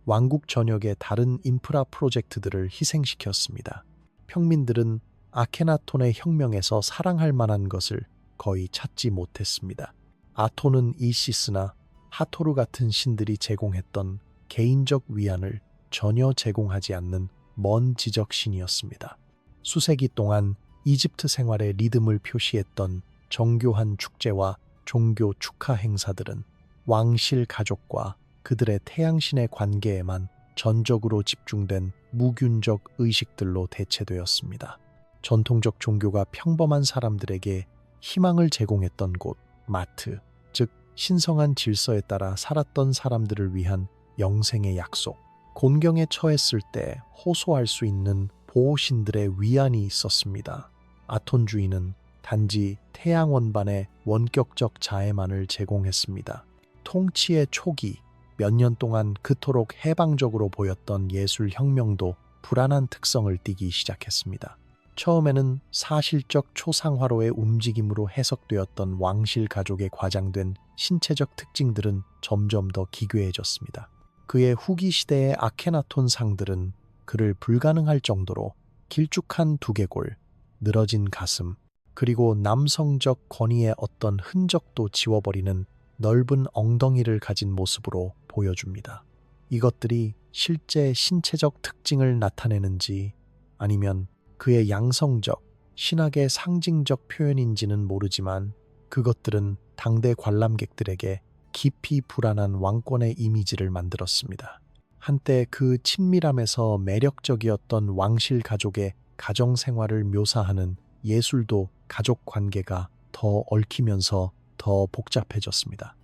왕국 전역의 다른 인프라 프로젝트들을 희생시켰습니다. 평민들은 아케나톤의 혁명에서 사랑할 만한 것을 거의 찾지 못했습니다. 아톤은 이시스나 하토르 같은 신들이 제공했던 개인적 위안을 전혀 제공하지 않는 먼 지적신이었습니다. 수세기 동안 이집트 생활의 리듬을 표시했던 정교한 축제와 종교 축하 행사들은 왕실 가족과 그들의 태양신의 관계에만 전적으로 집중된 무균적 의식들로 대체되었습니다. 전통적 종교가 평범한 사람들에게 희망을 제공했던 곳, 마트, 즉 신성한 질서에 따라 살았던 사람들을 위한 영생의 약속, 곤경에 처했을 때 호소할 수 있는 보호신들의 위안이 있었습니다. 아톤주의는 단지 태양 원반의 원격적 자해만을 제공했습니다. 통치의 초기, 몇 년 동안 그토록 해방적으로 보였던 예술 혁명도 불안한 특성을 띠기 시작했습니다. 처음에는 사실적 초상화로의 움직임으로 해석되었던 왕실 가족에 과장된 신체적 특징들은 점점 더 기괴해졌습니다. 그의 후기 시대의 아케나톤 상들은 그를 불가능할 정도로 길쭉한 두개골, 늘어진 가슴, 그리고 남성적 권위의 어떤 흔적도 지워버리는 넓은 엉덩이를 가진 모습으로 보여줍니다. 이것들이 실제 신체적 특징을 나타내는지 아니면 그의 양성적, 신학의 상징적 표현인지는 모르지만 그것들은 당대 관람객들에게 깊이 불안한 왕권의 이미지를 만들었습니다. 한때 그 친밀함에서 매력적이었던 왕실 가족의 가정 생활을 묘사하는 예술도 가족 관계가 더 얽히면서 더 복잡해졌습니다.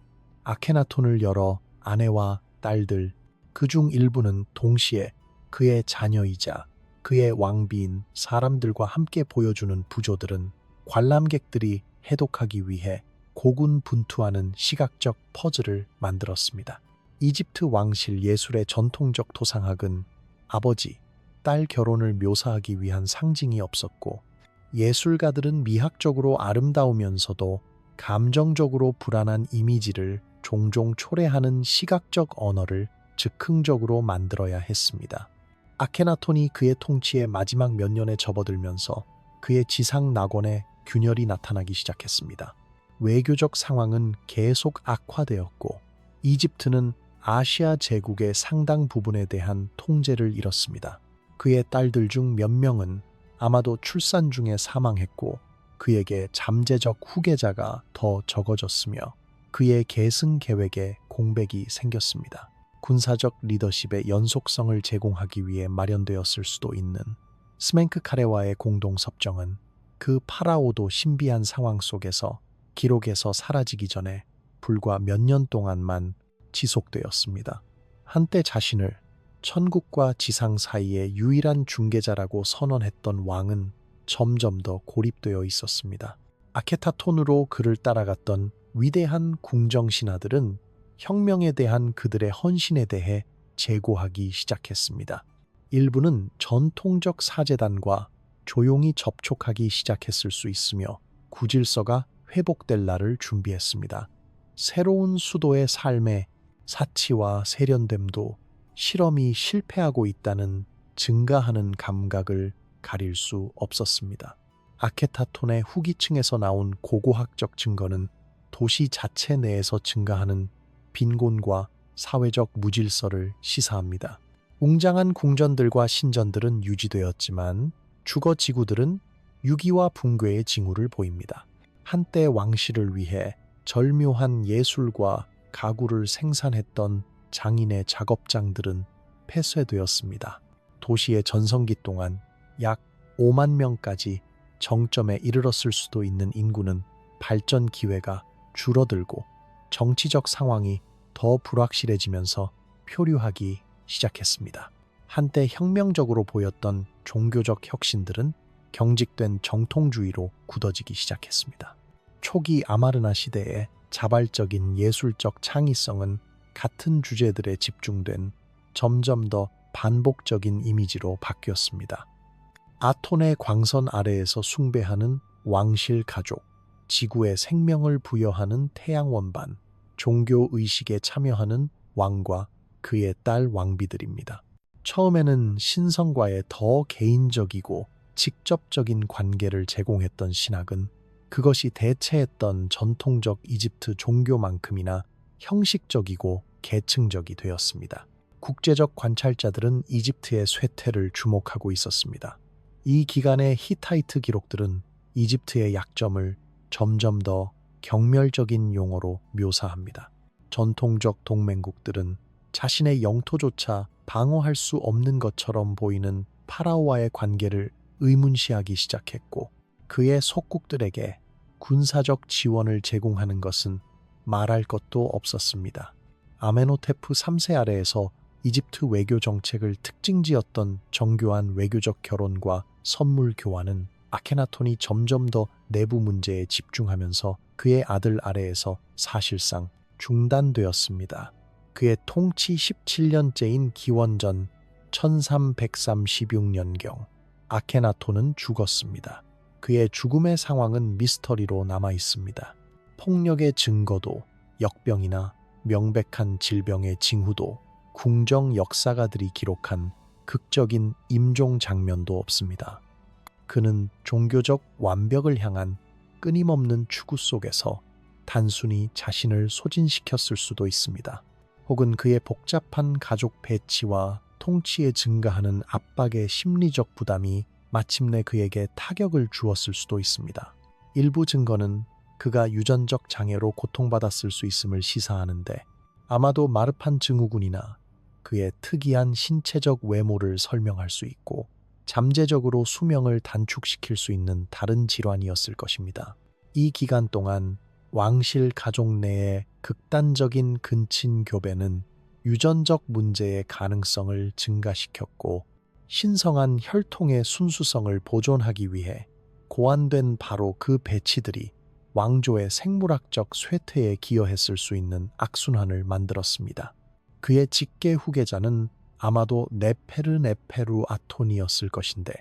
아케나톤을 열어 아내와 딸들, 그중 일부는 동시에 그의 자녀이자 그의 왕비인 사람들과 함께 보여주는 부조들은 관람객들이 해독하기 위해 고군분투하는 시각적 퍼즐을 만들었습니다. 이집트 왕실 예술의 전통적 토상학은 아버지, 딸 결혼을 묘사하기 위한 상징이 없었고 예술가들은 미학적으로 아름다우면서도 감정적으로 불안한 이미지를 종종 초래하는 시각적 언어를 즉흥적으로 만들어야 했습니다. 아케나톤이 그의 통치의 마지막 몇 년에 접어들면서 그의 지상 낙원에 균열이 나타나기 시작했습니다. 외교적 상황은 계속 악화되었고 이집트는 아시아 제국의 상당 부분에 대한 통제를 잃었습니다. 그의 딸들 중 몇 명은 아마도 출산 중에 사망했고 그에게 잠재적 후계자가 더 적어졌으며 그의 계승 계획에 공백이 생겼습니다. 군사적 리더십의 연속성을 제공하기 위해 마련되었을 수도 있는 스멘크카레와의 공동섭정은 그 파라오도 신비한 상황 속에서 기록에서 사라지기 전에 불과 몇 년 동안만 지속되었습니다. 한때 자신을 천국과 지상 사이의 유일한 중개자라고 선언했던 왕은 점점 더 고립되어 있었습니다. 아케타톤으로 그를 따라갔던 위대한 궁정신하들은 혁명에 대한 그들의 헌신에 대해 재고하기 시작했습니다. 일부는 전통적 사제단과 조용히 접촉하기 시작했을 수 있으며 구질서가 회복될 날을 준비했습니다. 새로운 수도의 삶에 사치와 세련됨도 실험이 실패하고 있다는 증가하는 감각을 가릴 수 없었습니다. 아케타톤의 후기층에서 나온 고고학적 증거는 도시 자체 내에서 증가하는 빈곤과 사회적 무질서를 시사합니다. 웅장한 궁전들과 신전들은 유지되었지만 주거 지구들은 유기와 붕괴의 징후를 보입니다. 한때 왕실을 위해 절묘한 예술과 가구를 생산했던 장인의 작업장들은 폐쇄되었습니다. 도시의 전성기 동안 약 5만 명까지 정점에 이르렀을 수도 있는 인구는 발전 기회가 줄어들고 정치적 상황이 더 불확실해지면서 표류하기 시작했습니다. 한때 혁명적으로 보였던 종교적 혁신들은 경직된 정통주의로 굳어지기 시작했습니다. 초기 아마르나 시대의 자발적인 예술적 창의성은 같은 주제들에 집중된 점점 더 반복적인 이미지로 바뀌었습니다. 아톤의 광선 아래에서 숭배하는 왕실 가족, 지구에 생명을 부여하는 태양원반, 종교 의식에 참여하는 왕과 그의 딸 왕비들입니다. 처음에는 신성과의 더 개인적이고 직접적인 관계를 제공했던 신학은 그것이 대체했던 전통적 이집트 종교만큼이나 형식적이고 계층적이 되었습니다. 국제적 관찰자들은 이집트의 쇠퇴를 주목하고 있었습니다. 이 기간의 히타이트 기록들은 이집트의 약점을 점점 더 경멸적인 용어로 묘사합니다. 전통적 동맹국들은 자신의 영토조차 방어할 수 없는 것처럼 보이는 파라오와의 관계를 의문시하기 시작했고, 그의 속국들에게 군사적 지원을 제공하는 것은 말할 것도 없었습니다. 아메노테프 3세 아래에서 이집트 외교 정책을 특징지었던 정교한 외교적 결혼과 선물 교환은 아케나톤이 점점 더 내부 문제에 집중하면서 그의 아들 아래에서 사실상 중단되었습니다. 그의 통치 17년째인 기원전 1336년경 아케나톤은 죽었습니다. 그의 죽음의 상황은 미스터리로 남아 있습니다. 폭력의 증거도, 역병이나 명백한 질병의 징후도, 궁정 역사가들이 기록한 극적인 임종 장면도 없습니다. 그는 종교적 완벽을 향한 끊임없는 추구 속에서 단순히 자신을 소진시켰을 수도 있습니다. 혹은 그의 복잡한 가족 배치와 통치에 증가하는 압박의 심리적 부담이 마침내 그에게 타격을 주었을 수도 있습니다. 일부 증거는 그가 유전적 장애로 고통받았을 수 있음을 시사하는데, 아마도 마르판 증후군이나 그의 특이한 신체적 외모를 설명할 수 있고 잠재적으로 수명을 단축시킬 수 있는 다른 질환이었을 것입니다. 이 기간 동안 왕실 가족 내의 극단적인 근친 교배는 유전적 문제의 가능성을 증가시켰고, 신성한 혈통의 순수성을 보존하기 위해 고안된 바로 그 배치들이 왕조의 생물학적 쇠퇴에 기여했을 수 있는 악순환을 만들었습니다. 그의 직계 후계자는 아마도 네페르네페루 아톤이었을 것인데,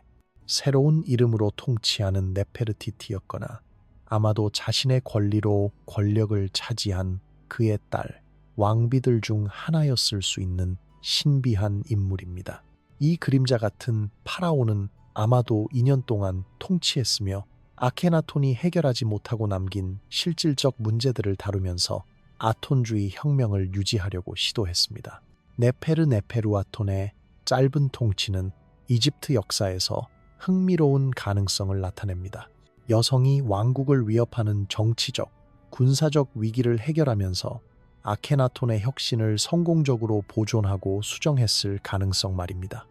새로운 이름으로 통치하는 네페르티티였거나 아마도 자신의 권리로 권력을 차지한 그의 딸, 왕비들 중 하나였을 수 있는 신비한 인물입니다. 이 그림자 같은 파라오는 아마도 2년 동안 통치했으며 아케나톤이 해결하지 못하고 남긴 실질적 문제들을 다루면서 아톤주의 혁명을 유지하려고 시도했습니다. 네페르네페루 아톤의 짧은 통치는 이집트 역사에서 흥미로운 가능성을 나타냅니다. 여성이 왕국을 위협하는 정치적, 군사적 위기를 해결하면서 아케나톤의 혁신을 성공적으로 보존하고 수정했을 가능성 말입니다.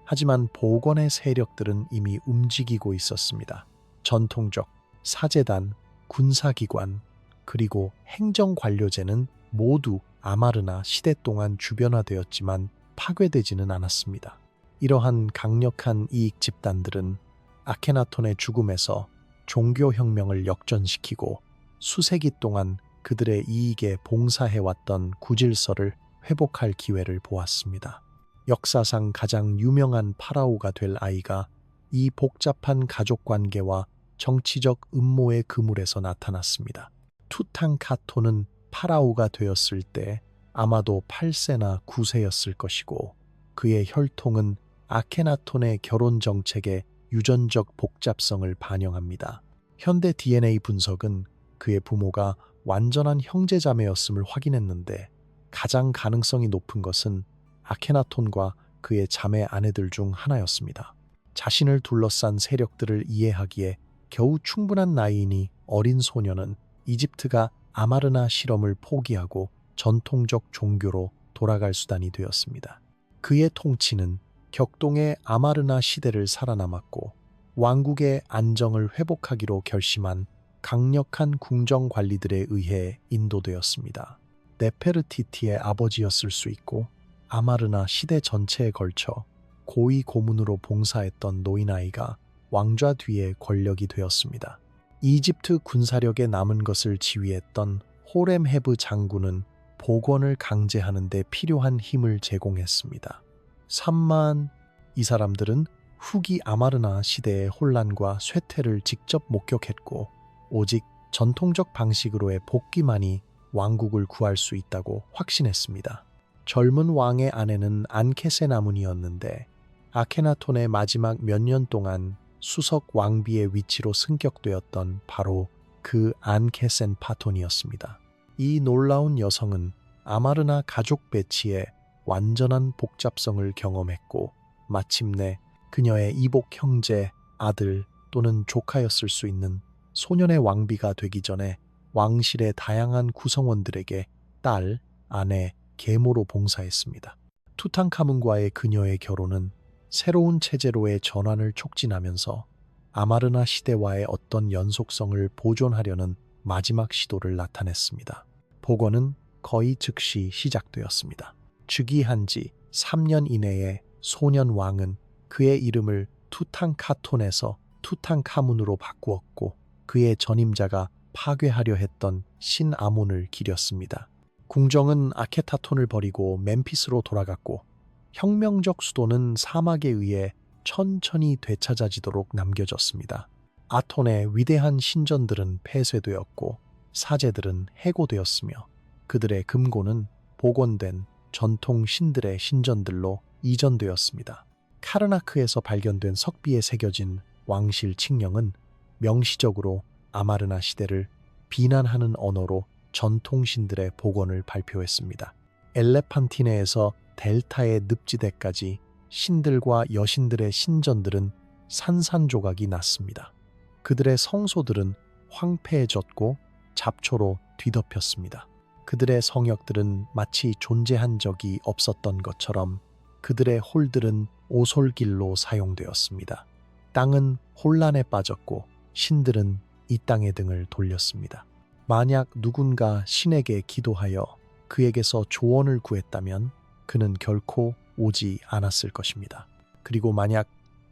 하지만 보건의 세력들은 이미 움직이고 있었습니다. 전통적 사제단, 군사기관, 그리고 행정관료제는 모두 아마르나 시대 동안 주변화되었지만 파괴되지는 않았습니다. 이러한 강력한 이익 집단들은 아케나톤의 죽음에서 종교혁명을 역전시키고 수세기 동안 그들의 이익에 봉사해왔던 구질서를 회복할 기회를 보았습니다. 역사상 가장 유명한 파라오가 될 아이가 이 복잡한 가족관계와 정치적 음모의 그물에서 나타났습니다. 투탕카톤은 파라오가 되었을 때 아마도 8세나 9세였을 것이고, 그의 혈통은 아케나톤의 결혼 정책의 유전적 복잡성을 반영합니다. 현대 DNA 분석은 그의 부모가 완전한 형제자매였음을 확인했는데, 가장 가능성이 높은 것은 아케나톤과 그의 자매 아내들 중 하나였습니다. 자신을 둘러싼 세력들을 이해하기에 겨우 충분한 나이이니 어린 소녀는 이집트가 아마르나 실험을 포기하고 전통적 종교로 돌아갈 수단이 되었습니다. 그의 통치는 격동의 아마르나 시대를 살아남았고, 왕국의 안정을 회복하기로 결심한 강력한 궁정 관리들에 의해 인도되었습니다. 네페르티티의 아버지였을 수 있고, 아마르나 시대 전체에 걸쳐 고위 고문으로 봉사했던 노인아이가 왕좌 뒤에 권력이 되었습니다. 이집트 군사력에 남은 것을 지휘했던 호렘헤브 장군은 복원을 강제하는 데 필요한 힘을 제공했습니다. 3만 이 사람들은 후기 아마르나 시대의 혼란과 쇠퇴를 직접 목격했고 오직 전통적 방식으로의 복귀만이 왕국을 구할 수 있다고 확신했습니다. 젊은 왕의 아내는 안케세나문이었는데 아케나톤의 마지막 몇 년 동안 수석 왕비의 위치로 승격되었던 바로 그 안케센 파톤이었습니다. 이 놀라운 여성은 아마르나 가족 배치의 완전한 복잡성을 경험했고 마침내 그녀의 이복 형제, 아들 또는 조카였을 수 있는 소년의 왕비가 되기 전에 왕실의 다양한 구성원들에게 딸, 아내, 계모로 봉사했습니다. 투탕카문과의 그녀의 결혼은 새로운 체제로의 전환을 촉진하면서 아마르나 시대와의 어떤 연속성을 보존하려는 마지막 시도를 나타냈습니다. 복원은 거의 즉시 시작되었습니다. 즉위한 지 3년 이내에 소년 왕은 그의 이름을 투탕카톤에서 투탕카문으로 바꾸었고 그의 전임자가 파괴하려 했던 신아몬을 기렸습니다. 궁정은 아케타톤을 버리고 멤피스로 돌아갔고 혁명적 수도는 사막에 의해 천천히 되찾아지도록 남겨졌습니다. 아톤의 위대한 신전들은 폐쇄되었고 사제들은 해고되었으며 그들의 금고는 복원된 전통 신들의 신전들로 이전되었습니다. 카르나크에서 발견된 석비에 새겨진 왕실 칙령은 명시적으로 아마르나 시대를 비난하는 언어로 전통신들의 복원을 발표했습니다. 엘레판티네에서 델타의 늪지대까지 신들과 여신들의 신전들은 산산조각이 났습니다. 그들의 성소들은 황폐해졌고 잡초로 뒤덮였습니다. 그들의 성역들은 마치 존재한 적이 없었던 것처럼 그들의 홀들은 오솔길로 사용되었습니다. 땅은 혼란에 빠졌고 신들은 이 땅의 등을 돌렸습니다. 만약 누군가 신에게 기도하여 그에게서 조언을 구했다면 그는 결코 오지 않았을 것입니다. 그리고 만약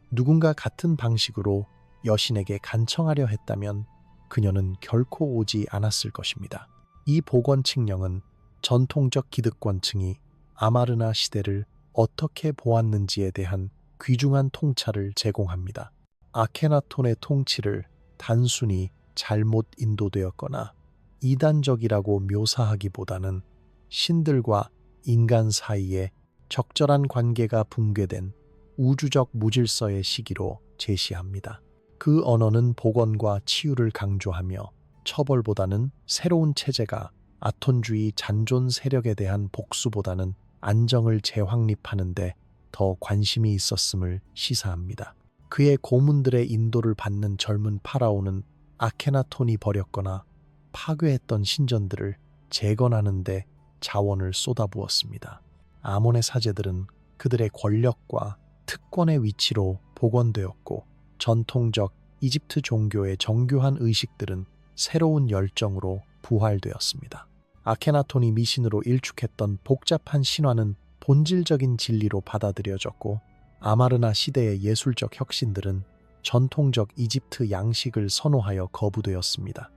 누군가 같은 방식으로 여신에게 간청하려 했다면 그녀는 결코 오지 않았을 것입니다. 이 복원 칙령은 전통적 기득권층이 아마르나 시대를 어떻게 보았는지에 대한 귀중한 통찰을 제공합니다. 아케나톤의 통치를 단순히 잘못 인도되었거나 이단적이라고 묘사하기보다는 신들과 인간 사이에 적절한 관계가 붕괴된 우주적 무질서의 시기로 제시합니다. 그 언어는 복원과 치유를 강조하며 처벌보다는 새로운 체제가 아톤주의 잔존 세력에 대한 복수보다는 안정을 재확립하는 데 더 관심이 있었음을 시사합니다. 그의 고문들의 인도를 받는 젊은 파라오는 아케나톤이 버렸거나 파괴했던 신전들을 재건하는 데 자원을 쏟아부었습니다. 아몬의 사제들은 그들의 권력과 특권의 위치로 복원되었고 전통적 이집트 종교의 정교한 의식들은 새로운 열정으로 부활되었습니다. 아케나톤이 미신으로 일축했던 복잡한 신화는 본질적인 진리로 받아들여졌고 아마르나 시대의 예술적 혁신들은 전통적 이집트 양식을 선호하여 거부되었습니다.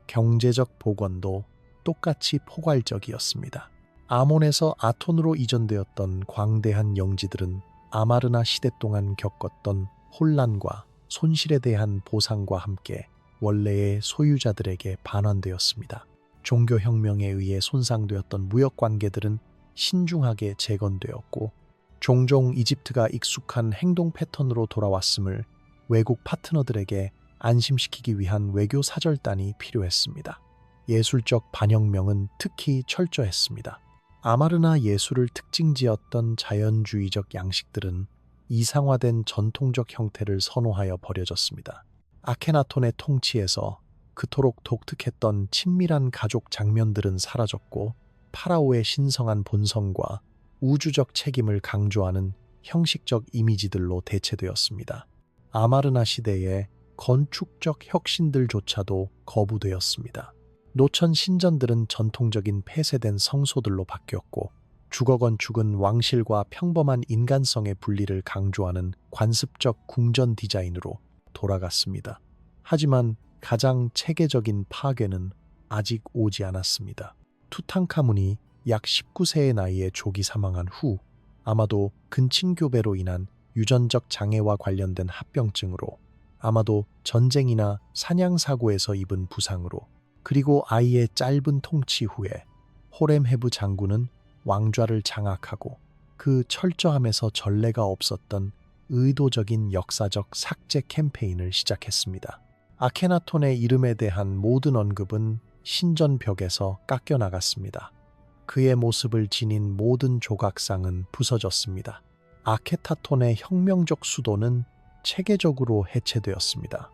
경제적 복원도 똑같이 포괄적이었습니다. 아몬에서 아톤으로 이전되었던 광대한 영지들은 아마르나 시대 동안 겪었던 혼란과 손실에 대한 보상과 함께 원래의 소유자들에게 반환되었습니다. 종교혁명에 의해 손상되었던 무역관계들은 신중하게 재건되었고 종종 이집트가 익숙한 행동 패턴으로 돌아왔음을 외국 파트너들에게 안심시키기 위한 외교 사절단이 필요했습니다. 예술적 반혁명은 특히 철저했습니다. 아마르나 예술을 특징지었던 자연주의적 양식들은 이상화된 전통적 형태를 선호하여 버려졌습니다. 아케나톤의 통치에서 그토록 독특했던 친밀한 가족 장면들은 사라졌고 파라오의 신성한 본성과 우주적 책임을 강조하는 형식적 이미지들로 대체되었습니다. 아마르나 시대의 건축적 혁신들조차도 거부되었습니다. 노천 신전들은 전통적인 폐쇄된 성소들로 바뀌었고 주거 건축은 왕실과 평범한 인간성의 분리를 강조하는 관습적 궁전 디자인으로 돌아갔습니다. 하지만 가장 체계적인 파괴는 아직 오지 않았습니다. 투탕카문이 약 19세의 나이에 조기 사망한 후 아마도 근친교배로 인한 유전적 장애와 관련된 합병증으로, 아마도 전쟁이나 사냥 사고에서 입은 부상으로, 그리고 아이의 짧은 통치 후에 호렘헤브 장군은 왕좌를 장악하고 그 철저함에서 전례가 없었던 의도적인 역사적 삭제 캠페인을 시작했습니다. 아케나톤의 이름에 대한 모든 언급은 신전벽에서 깎여 나갔습니다. 그의 모습을 지닌 모든 조각상은 부서졌습니다. 아케타톤의 혁명적 수도는 체계적으로 해체되었습니다.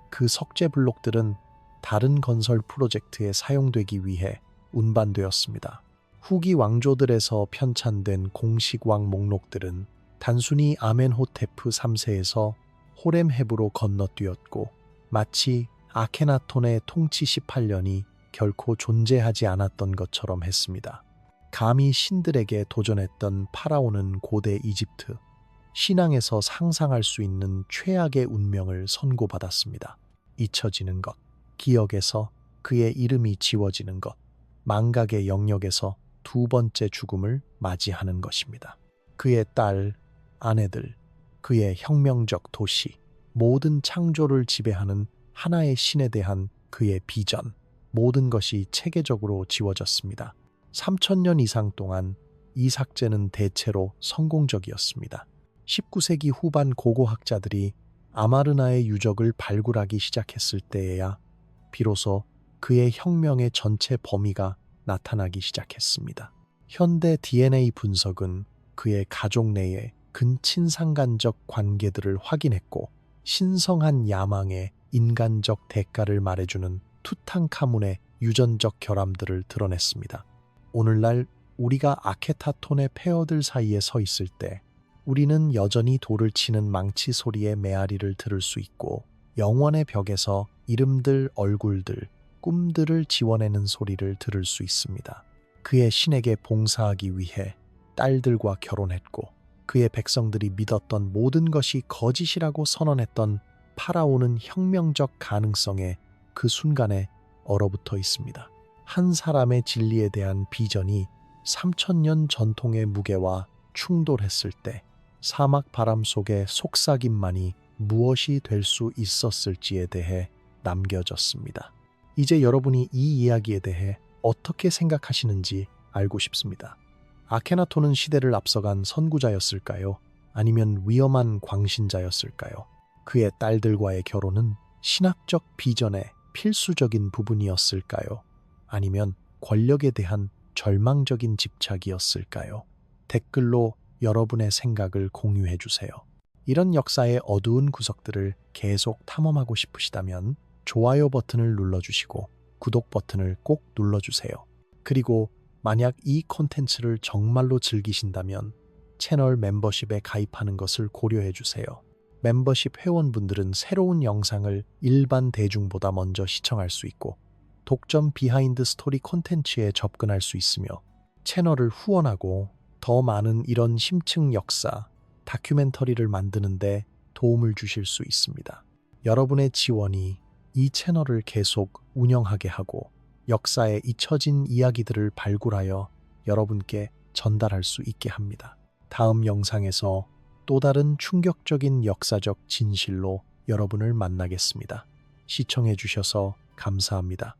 그 석재 블록들은 다른 건설 프로젝트에 사용되기 위해 운반되었습니다. 후기 왕조들에서 편찬된 공식 왕 목록들은 단순히 아멘호테프 3세에서 호렘헤브로 건너뛰었고, 마치 아케나톤의 통치 18년이 결코 존재하지 않았던 것처럼 했습니다. 감히 신들에게 도전했던 파라오는 고대 이집트, 신앙에서 상상할 수 있는 최악의 운명을 선고받았습니다. 잊혀지는 것, 기억에서 그의 이름이 지워지는 것, 망각의 영역에서 두 번째 죽음을 맞이하는 것입니다. 그의 딸, 아내들, 그의 혁명적 도시, 모든 창조를 지배하는 하나의 신에 대한 그의 비전, 모든 것이 체계적으로 지워졌습니다. 3000년 이상 동안 이 삭제는 대체로 성공적이었습니다. 19세기 후반 고고학자들이 아마르나의 유적을 발굴하기 시작했을 때에야 비로소 그의 혁명의 전체 범위가 나타나기 시작했습니다. 현대 DNA 분석은 그의 가족 내의 근친상간적 관계들을 확인했고, 신성한 야망의 인간적 대가를 말해주는 투탕카문의 유전적 결함들을 드러냈습니다. 오늘날 우리가 아케타톤의 폐허들 사이에 서 있을 때 우리는 여전히 돌을 치는 망치 소리의 메아리를 들을 수 있고, 영원의 벽에서 이름들, 얼굴들, 꿈들을 지워내는 소리를 들을 수 있습니다. 그의 신에게 봉사하기 위해 딸들과 결혼했고, 그의 백성들이 믿었던 모든 것이 거짓이라고 선언했던 파라오는 혁명적 가능성에 그 순간에 얼어붙어 있습니다. 한 사람의 진리에 대한 비전이 3000년 전통의 무게와 충돌했을 때 사막 바람 속의 속삭임만이 무엇이 될 수 있었을지에 대해 남겨졌습니다. 이제 여러분이 이 이야기에 대해 어떻게 생각하시는지 알고 싶습니다. 아케나톤은 시대를 앞서간 선구자였을까요? 아니면 위험한 광신자였을까요? 그의 딸들과의 결혼은 신학적 비전의 필수적인 부분이었을까요? 아니면 권력에 대한 절망적인 집착이었을까요? 댓글로 여러분의 생각을 공유해 주세요. 이런 역사의 어두운 구석들을 계속 탐험하고 싶으시다면 좋아요 버튼을 눌러주시고 구독 버튼을 꼭 눌러주세요. 그리고 만약 이 콘텐츠를 정말로 즐기신다면 채널 멤버십에 가입하는 것을 고려해 주세요. 멤버십 회원분들은 새로운 영상을 일반 대중보다 먼저 시청할 수 있고, 독점 비하인드 스토리 콘텐츠에 접근할 수 있으며, 채널을 후원하고 더 많은 이런 심층 역사, 다큐멘터리를 만드는 데 도움을 주실 수 있습니다. 여러분의 지원이 이 채널을 계속 운영하게 하고 역사의 잊혀진 이야기들을 발굴하여 여러분께 전달할 수 있게 합니다. 다음 영상에서 또 다른 충격적인 역사적 진실로 여러분을 만나겠습니다. 시청해 주셔서 감사합니다.